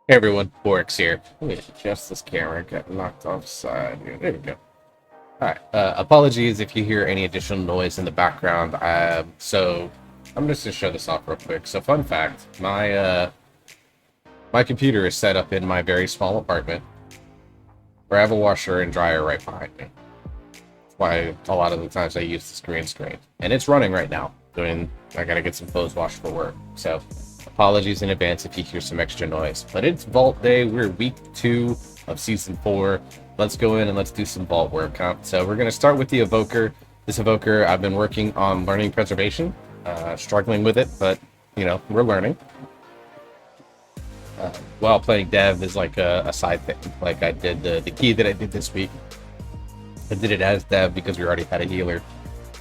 Hey everyone, Borix here. Let me adjust this camera. Got knocked off side. Yeah, there we go. All right. Apologies if you hear any additional noise in the background. So I'm just gonna show this off real quick. So fun fact, my computer is set up in my very small apartment where I have a washer and dryer right behind me. That's why a lot of the times I use this green screen, and it's running right now. I gotta get some clothes washed for work. So apologies in advance if you hear some extra noise. But it's Vault Day. We're week 2 of season 4. Let's go in and let's do some Vault work. So we're gonna start with the Evoker. This Evoker, I've been working on learning preservation, struggling with it, but we're learning. While playing Dev is like a side thing. Like I did the key that I did this week. I did it as Dev because we already had a healer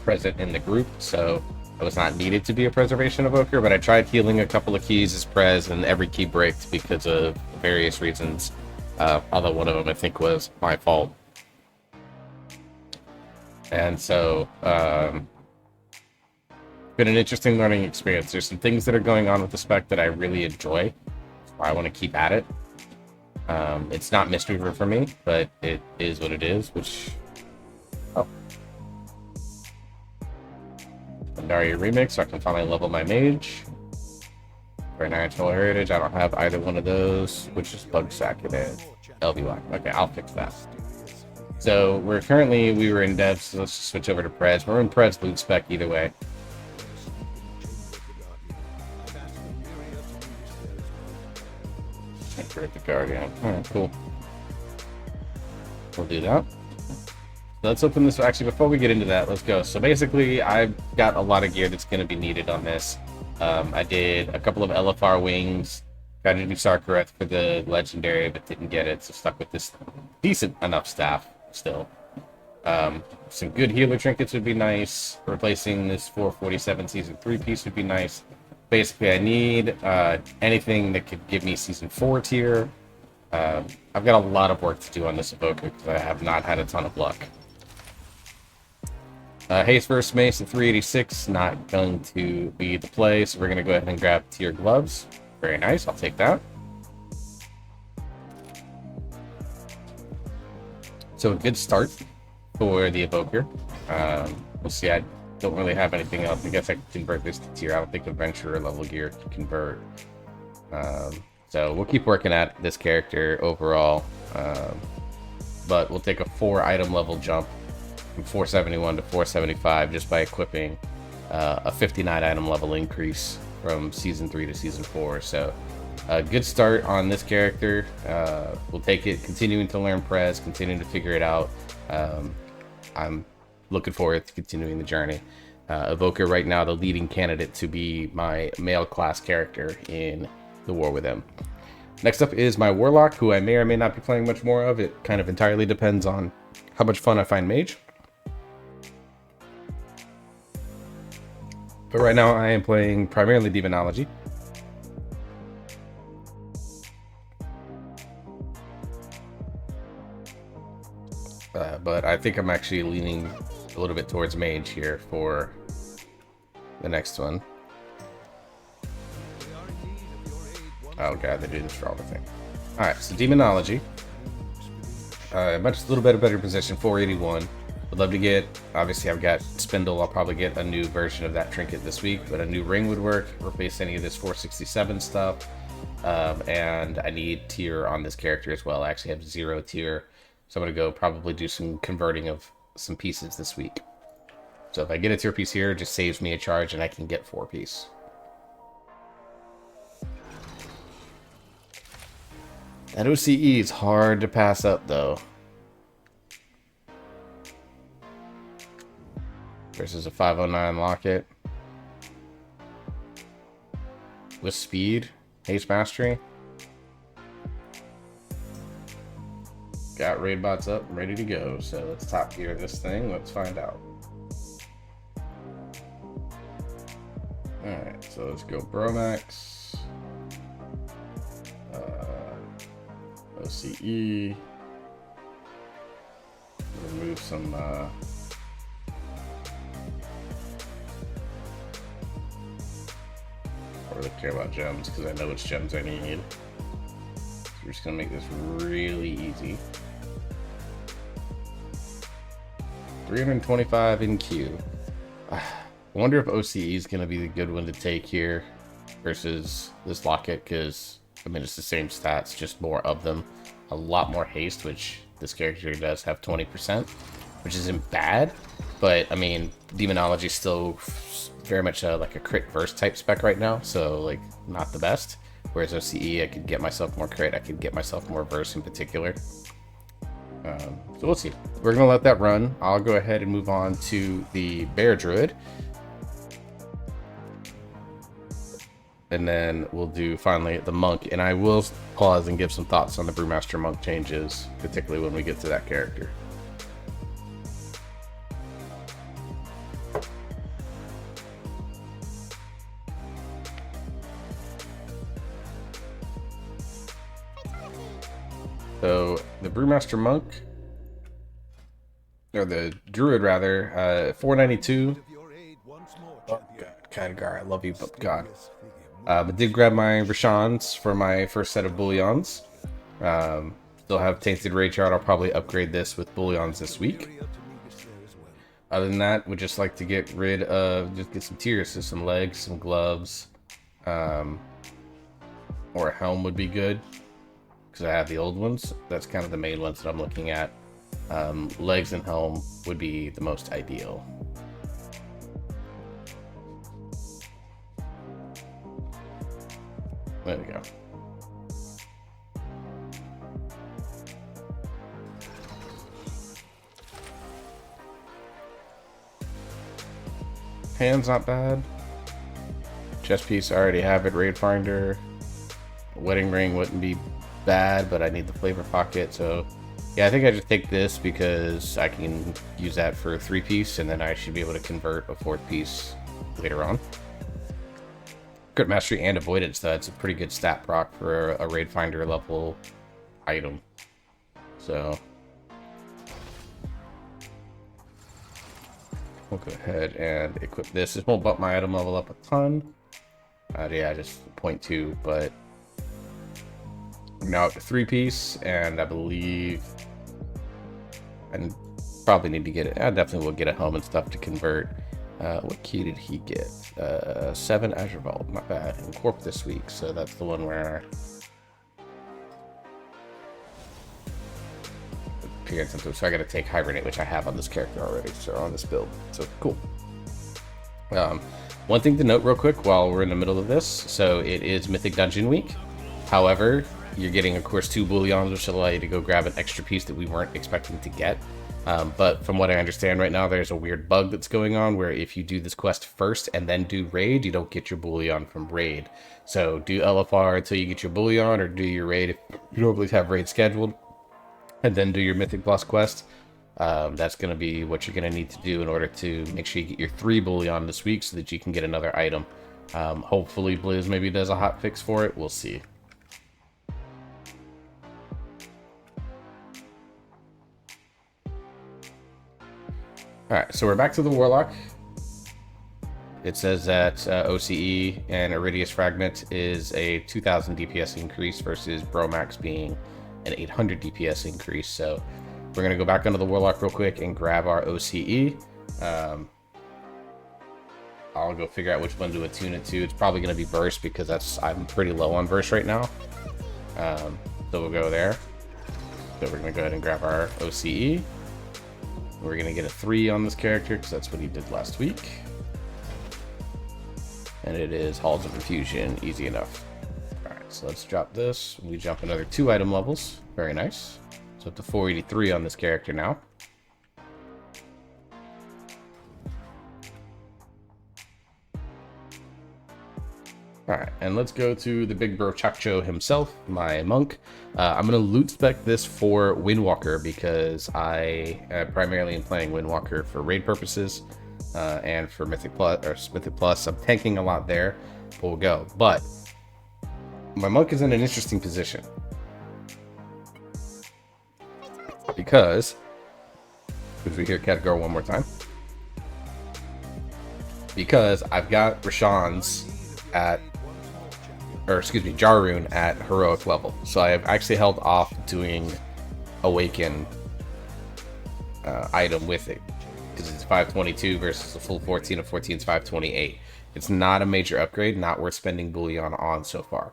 present in the group, so it was not needed to be a preservation evoker, but I tried healing a couple of keys as pres, and every key bricked because of various reasons. Although one of them I think was my fault. And so, been an interesting learning experience. There's some things that are going on with the spec that I really enjoy. I want to keep at it. It's not Mistweaver for me, but it is what it is, which... Oh. Daria Remix, so I can finally level my mage. For Natural Heritage, I don't have either one of those, which is Bug Sack it is. LBY. Okay, I'll fix that. So we were in Dev, so let's just switch over to Prez. We're in Prez loot spec either way. Break the Guardian. Alright, cool. We'll do that. Let's open this. Actually, before we get into that, let's go. So basically, I've got a lot of gear that's going to be needed on this. I did a couple of LFR wings, got to do Sarkareth for the legendary, but didn't get it, so stuck with this decent enough staff still. Some good healer trinkets would be nice. Replacing this 447 season 3 piece would be nice. Basically, I need anything that could give me season 4 tier. I've got a lot of work to do on this evoker because I have not had a ton of luck. Haste versus Mace at 386, not going to be the play, so we're going to go ahead and grab tier gloves. Very nice, I'll take that. So a good start for the evoker. We'll see, I don't really have anything else. I guess I can convert this to tier. I don't think adventurer level gear can convert. So we'll keep working at this character overall. But we'll take a 4 item level jump from 471 to 475 just by equipping a 59 item level increase from season 3 to season 4. So a good start on this character. We'll take it, continuing to learn Prez, continuing to figure it out. I'm looking forward to continuing the journey. Evoker right now the leading candidate to be my male class character in the war with him. Next up is my Warlock, who I may or may not be playing much more of. It kind of entirely depends on how much fun I find Mage. But right now I am playing primarily Demonology. But I think I'm actually leaning a little bit towards Mage here for the next one. Oh god, they didn't draw the thing. Alright, so Demonology. Little bit better position, 481. Would love to get, obviously I've got Spindle, I'll probably get a new version of that trinket this week, but a new ring would work, replace any of this 467 stuff. And I need tier on this character as well. I actually have 0 tier, so I'm going to go probably do some converting of some pieces this week. So if I get a tier piece here, it just saves me a charge and I can get 4 piece. That OCE is hard to pass up though. Versus a 509 Locket. With speed, haste mastery. Got raid bots up, ready to go. So let's top tier this thing. Let's find out. Alright, so let's go Bromax. OCE. Remove some I don't really care about gems because I know which gems I need. We're just gonna make this really easy. 325 in Q. I wonder if OCE is gonna be the good one to take here versus this locket, because I mean it's the same stats, just more of them. A lot more haste, which this character does have 20%, which isn't bad, but I mean Demonology is still very much like a crit verse type spec right now, so like not the best. Whereas OCE, I could get myself more crit, I could get myself more verse in particular. So we'll see. We're gonna let that run. I'll go ahead and move on to the Bear Druid, and then we'll do finally the Monk. And I will pause and give some thoughts on the Brewmaster Monk changes, particularly when we get to that character. So the Brewmaster Monk, or the Druid rather, 492. Oh God, Khadgar, I love you, but God. I did grab my Rashans for my first set of Bullions. Still have Tainted Rage Shard. I'll probably upgrade this with Bullions this week. Other than that, would just like to get rid of, just get some tiers, so some legs, some gloves, or a helm would be good, because I have the old ones. That's kind of the main ones that I'm looking at. Legs and helm would be the most ideal. There we go. Hand's not bad. Chest piece, I already have it. Raid Finder. Wedding ring wouldn't be bad, but I need the flavor pocket, so yeah, I think I just take this because I can use that for a 3-piece, and then I should be able to convert a 4th piece later on. Crit Mastery and Avoidance, though, it's a pretty good stat proc for a Raid Finder level item. So we'll go ahead and equip this. This won't bump my item level up a ton. Yeah, just 0.2, but I'm now up to 3-piece, and I believe I probably need to get it. I definitely will get a helm and stuff to convert. What key did he get? 7 Azure Vault, not bad. And Corp this week, so that's the one where so I got to take Hibernate, which I have on this character already, so on this build. So cool. One thing to note real quick while we're in the middle of this, so it is Mythic Dungeon week. However, you're getting, of course, 2 Bullions, which allow you to go grab an extra piece that we weren't expecting to get. But from what I understand right now, there's a weird bug that's going on where if you do this quest first and then do raid, you don't get your Bullion from raid. So do LFR until you get your Bullion, or do your raid if you normally have raid scheduled, and then do your Mythic Plus quest. That's going to be what you're going to need to do in order to make sure you get your 3 Bullion this week so that you can get another item. Hopefully Blizz maybe does a hot fix for it. We'll see. Alright, so we're back to the Warlock. It says that OCE and Iridius Fragment is a 2000 DPS increase versus Bromax being an 800 DPS increase. So we're going to go back onto the Warlock real quick and grab our OCE. I'll go figure out which one to attune it to. It's probably going to be Burst because I'm pretty low on Burst right now. So we'll go there. So we're going to go ahead and grab our OCE. We're going to get a 3 on this character because that's what he did last week. And it is Halls of Infusion, easy enough. Alright, so let's drop this. We jump another 2 item levels. Very nice. So up to 483 on this character now. Alright, and let's go to the big bro Chakcho himself, my monk. I'm going to loot spec this for Windwalker because I primarily am playing Windwalker for raid purposes and for Mythic Plus. I'm tanking a lot there, but we'll go. But my monk is in an interesting position because, could we hear Khadgar one more time? Because I've got Rashans at or excuse me, Jar Rune at heroic level. So I have actually held off doing Awaken item with it, because it's 522 versus a full 14 of 14 is 528. It's not a major upgrade, not worth spending bullion on so far.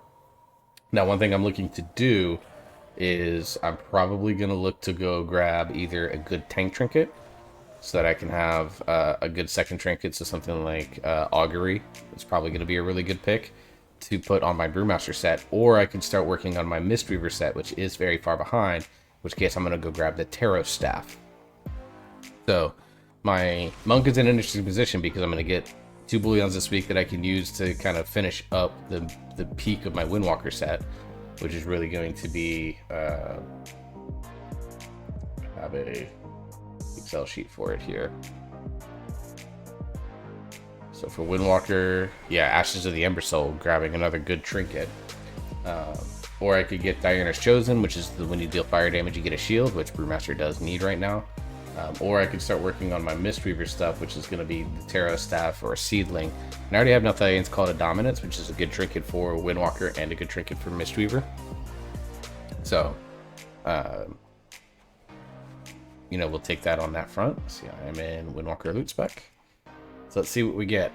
Now, one thing I'm looking to do is I'm probably going to look to go grab either a good tank trinket, so that I can have a good second trinket, so something like Augury. It's probably going to be a really good pick to put on my Brewmaster set, or I can start working on my Mistweaver set, which is very far behind, in which case I'm going to go grab the Tarot Staff. So my Monk is in an interesting position because I'm going to get 2 bullions this week that I can use to kind of finish up the peak of my Windwalker set, which is really going to be have a Excel sheet for it here. So for Windwalker, yeah, Ashes of the Ember Soul, grabbing another good trinket. Or I could get Diana's Chosen, which is when you deal fire damage, you get a shield, which Brewmaster does need right now. Or I could start working on my Mistweaver stuff, which is going to be the Tarot Staff or a Seedling. And I already have Nelthalian's Call to Dominance, which is a good trinket for Windwalker and a good trinket for Mistweaver. So, you know, we'll take that on that front. See, I'm in Windwalker loot spec. So let's see what we get.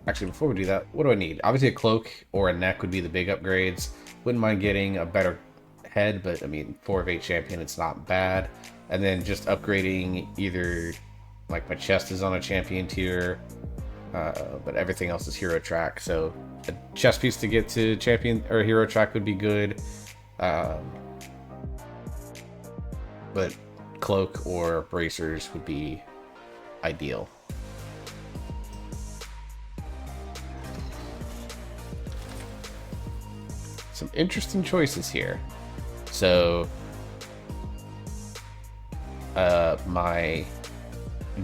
Actually, before we do that, what do I need? Obviously, a cloak or a neck would be the big upgrades. Wouldn't mind getting a better head, but I mean, 4 of 8 champion, it's not bad. And then just upgrading either, like my chest is on a champion tier, but everything else is hero track. So a chest piece to get to champion or hero track would be good. But cloak or bracers would be ideal. Some interesting choices here. So my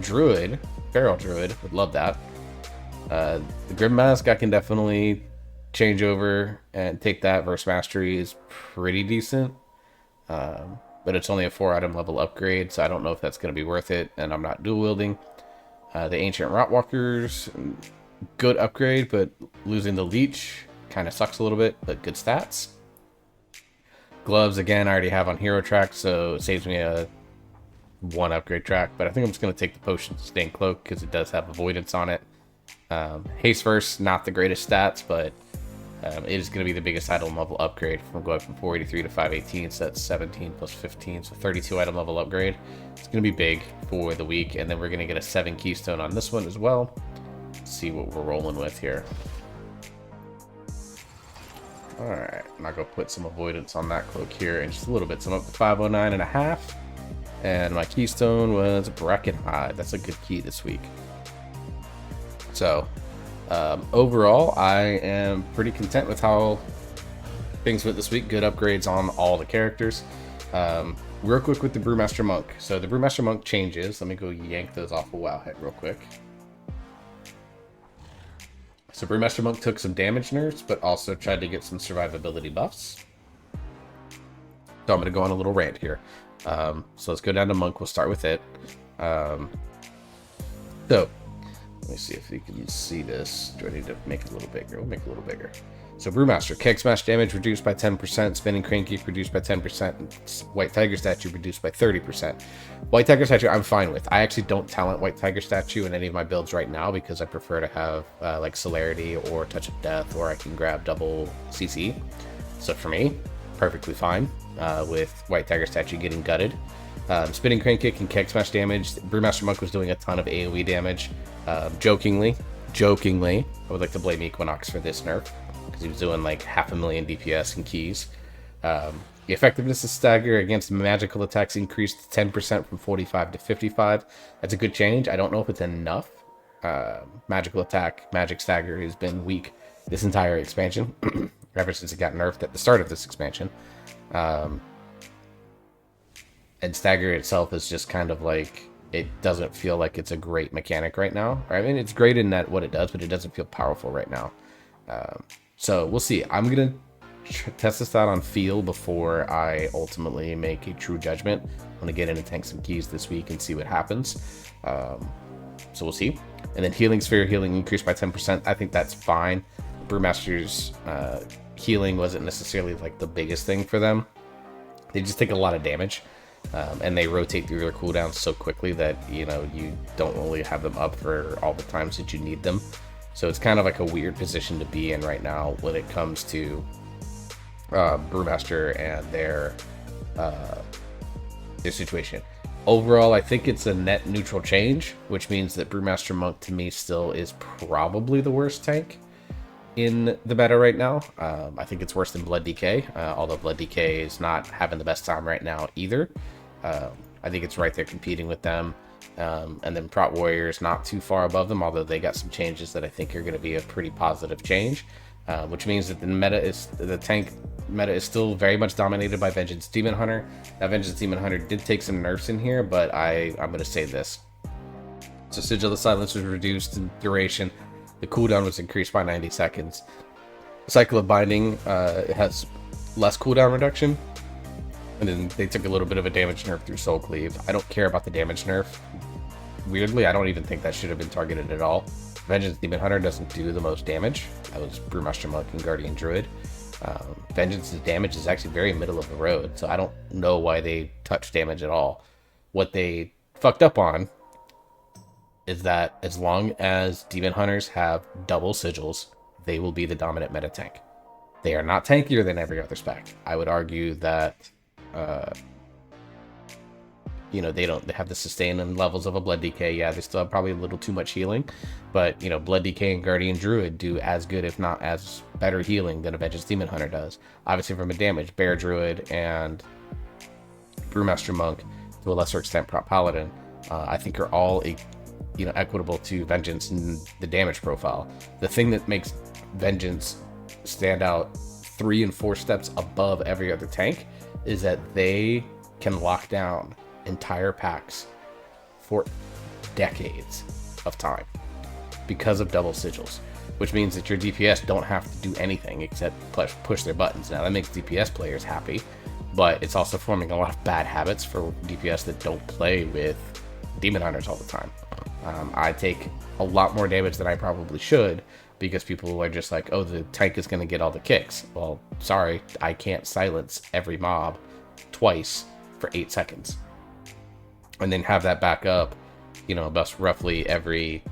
druid, feral druid, would love that. The Grim Mask I can definitely change over and take that. Verse Mastery is pretty decent, but it's only a 4 item level upgrade, so I don't know if that's going to be worth it, and I'm not dual wielding. The Ancient Rotwalkers, good upgrade, but losing the Leech kind of sucks a little bit, but good stats. Gloves, again, I already have on hero track, so it saves me a 1 upgrade track, but I think I'm just going to take the Potion Sustain Cloak because it does have Avoidance on it. Haste Verse, not the greatest stats, but it is going to be the biggest item level upgrade from going from 483 to 518, so that's 17 plus 15, so 32 item level upgrade. It's going to be big for the week, and then we're going to get a 7 keystone on this one as well. Let's see what we're rolling with here. Alright, I'm not going to put some avoidance on that cloak here in just a little bit, so I'm up to 509.5. And my keystone was Bracken Hide. That's a good key this week. So, overall, I am pretty content with how things went this week. Good upgrades on all the characters. Real quick with the Brewmaster Monk. So the Brewmaster Monk changes. Let me go yank those off of Wowhead real quick. So Brewmaster Monk took some damage nerfs, but also tried to get some survivability buffs. So I'm going to go on a little rant here. So let's go down to Monk. We'll start with it. So let me see if you can see this. Do I need to make it a little bigger? We'll make it a little bigger. So Brewmaster, Keg Smash damage reduced by 10%, Spinning Crane Kick reduced by 10%, and White Tiger Statue reduced by 30%. White Tiger Statue I'm fine with. I actually don't talent White Tiger Statue in any of my builds right now because I prefer to have like Celerity or Touch of Death, or I can grab double CC. So for me, perfectly fine with White Tiger Statue getting gutted. Spinning Crane Kick and Keg Smash damage. Brewmaster Monk was doing a ton of AoE damage. Jokingly, I would like to blame Equinox for this nerf, because he was doing like 500,000 DPS and keys. The effectiveness of Stagger against magical attacks increased 10% from 45 to 55. That's a good change. I don't know if it's enough. Magical attack, magic Stagger has been weak this entire expansion, ever since it got nerfed at the start of this expansion. And Stagger itself is just kind of like, it doesn't feel like it's a great mechanic right now. I mean, it's great in that what it does, but it doesn't feel powerful right now. So we'll see. I'm going to test this out on feel before I ultimately make a true judgment. I'm going to get in and tank some keys this week and see what happens. So we'll see. And then Healing Sphere, healing increased by 10%. I think that's fine. Brewmaster's healing wasn't necessarily like the biggest thing for them. They just take a lot of damage, and they rotate through their cooldowns so quickly that, you know, you don't really have them up for all the times that you need them. So it's kind of like a weird position to be in right now when it comes to Brewmaster and their situation. Overall, I think it's a net neutral change, which means that Brewmaster Monk to me still is probably the worst tank in the meta right now. I think it's worse than Blood DK, although Blood DK is not having the best time right now either. I think it's right there competing with them. And then Prot Warrior is not too far above them, although they got some changes that I think are going to be a pretty positive change, which means that the tank meta is still very much dominated by Vengeance Demon Hunter. Now, Vengeance Demon Hunter did take some nerfs in here, but I'm going to say this. So Sigil of the Silence was reduced in duration. The cooldown was increased by 90 seconds. Cycle of Binding has less cooldown reduction. And then they took a little bit of a damage nerf through Soul Cleave. I don't care about the damage nerf. Weirdly, I don't even think that should have been targeted at all. Vengeance Demon Hunter doesn't do the most damage. That was Brewmaster Monk and Guardian Druid. Vengeance's damage is actually very middle of the road, so I don't know why they touch damage at all. What they fucked up on is that as long as Demon Hunters have double sigils, they will be the dominant meta tank. They are not tankier than every other spec. I would argue that, you know, they have the sustain and levels of a Blood DK. Yeah, they still have probably a little too much healing, but, you know, Blood DK and Guardian Druid do as good, if not as better healing than a Vengeance Demon Hunter does. Obviously, from a damage, Bear Druid and Brewmaster Monk, to a lesser extent Prot Paladin, I think are all equitable to Vengeance in the damage profile. The thing that makes Vengeance stand out 3 and 4 steps above every other tank is that they can lock down entire packs for decades of time because of double sigils, which means that your DPS don't have to do anything except push their buttons. Now, that makes DPS players happy, but it's also forming a lot of bad habits for DPS that don't play with Demon Hunters all the time. I take a lot more damage than I probably should because people are just like, oh, the tank is going to get all the kicks. Well, sorry, I can't silence every mob twice for 8 seconds. And then have that back up, about roughly every,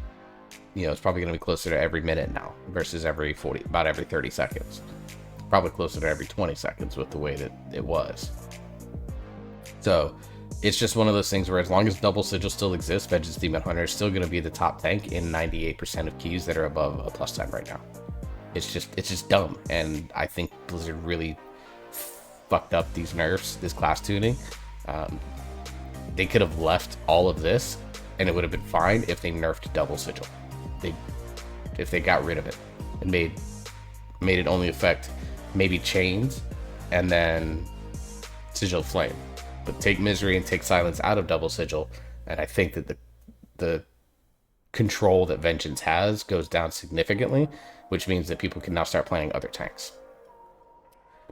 it's probably going to be closer to every minute now versus about every 30 seconds. Probably closer to every 20 seconds with the way that it was. So it's just one of those things where as long as double sigil still exists, Vengeance Demon Hunter is still going to be the top tank in 98% of keys that are above a plus 10 right now. It's just dumb. And I think Blizzard really fucked up these nerfs, this class tuning. They could have left all of this and it would have been fine if they nerfed double sigil. If they got rid of it and made it only affect maybe chains and then sigil flame. But take Misery and take Silence out of double sigil, and I think that the control that Vengeance has goes down significantly, which means that people can now start playing other tanks.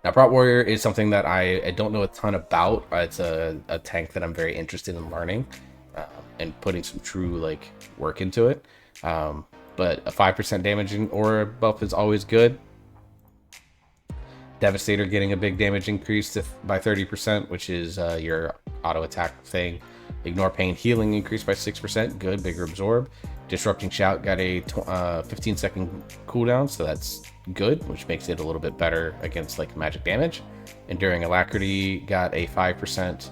Now, Prot Warrior is something that I don't know a ton about. It's a tank that I'm very interested in learning and putting some true work into it. But a 5% damaging aura buff is always good. Devastator getting a big damage increase by 30%, which is your auto attack thing. Ignore Pain healing increased by 6%, good, bigger absorb. Disrupting Shout got a 15-second cooldown, so that's good, which makes it a little bit better against magic damage. Enduring Alacrity got a 5%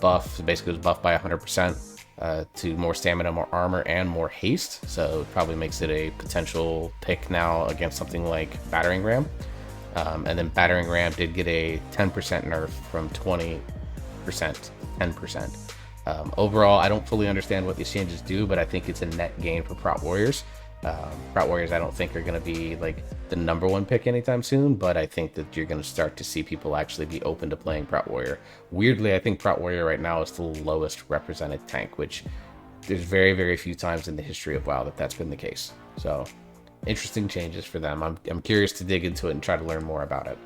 buff, so basically it was buffed by 100% to more stamina, more armor, and more haste. So it probably makes it a potential pick now against something like Battering Ram. And then Battering Ram did get a 10% nerf from 20% to 10%. Overall, I don't fully understand what these changes do, but I think it's a net gain for Prot Warriors. Prot Warriors I don't think are going to be the number one pick anytime soon, but I think that you're going to start to see people actually be open to playing Prot Warrior. Weirdly, I think Prot Warrior right now is the lowest represented tank, which there's very, very few times in the history of WoW that's been the case. So interesting changes for them. I'm curious to dig into it and try to learn more about it.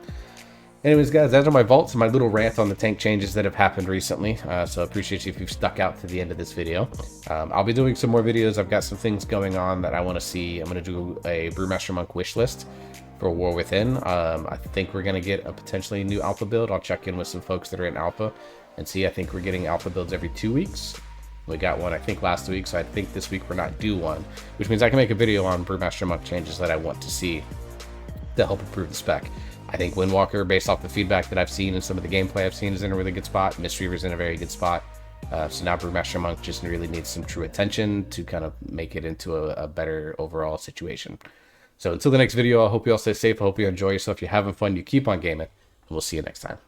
Anyways, guys, those are my vaults and my little rant on the tank changes that have happened recently. So I appreciate you if you've stuck out to the end of this video. I'll be doing some more videos. I've got some things going on that I want to see. I'm going to do a Brewmaster Monk wish list for War Within. I think we're going to get a potentially new alpha build. I'll check in with some folks that are in alpha and see. I think we're getting alpha builds every 2 weeks. We got one, I think, last week, so I think this week we're not due one, which means I can make a video on Brewmaster Monk changes that I want to see to help improve the spec. I think Windwalker, based off the feedback that I've seen and some of the gameplay I've seen, is in a really good spot. Mistreaver's in a very good spot. So now Brewmaster Monk just really needs some true attention to kind of make it into a better overall situation. So until the next video, I hope you all stay safe. I hope you enjoy yourself. You're having fun. You keep on gaming. And we'll see you next time.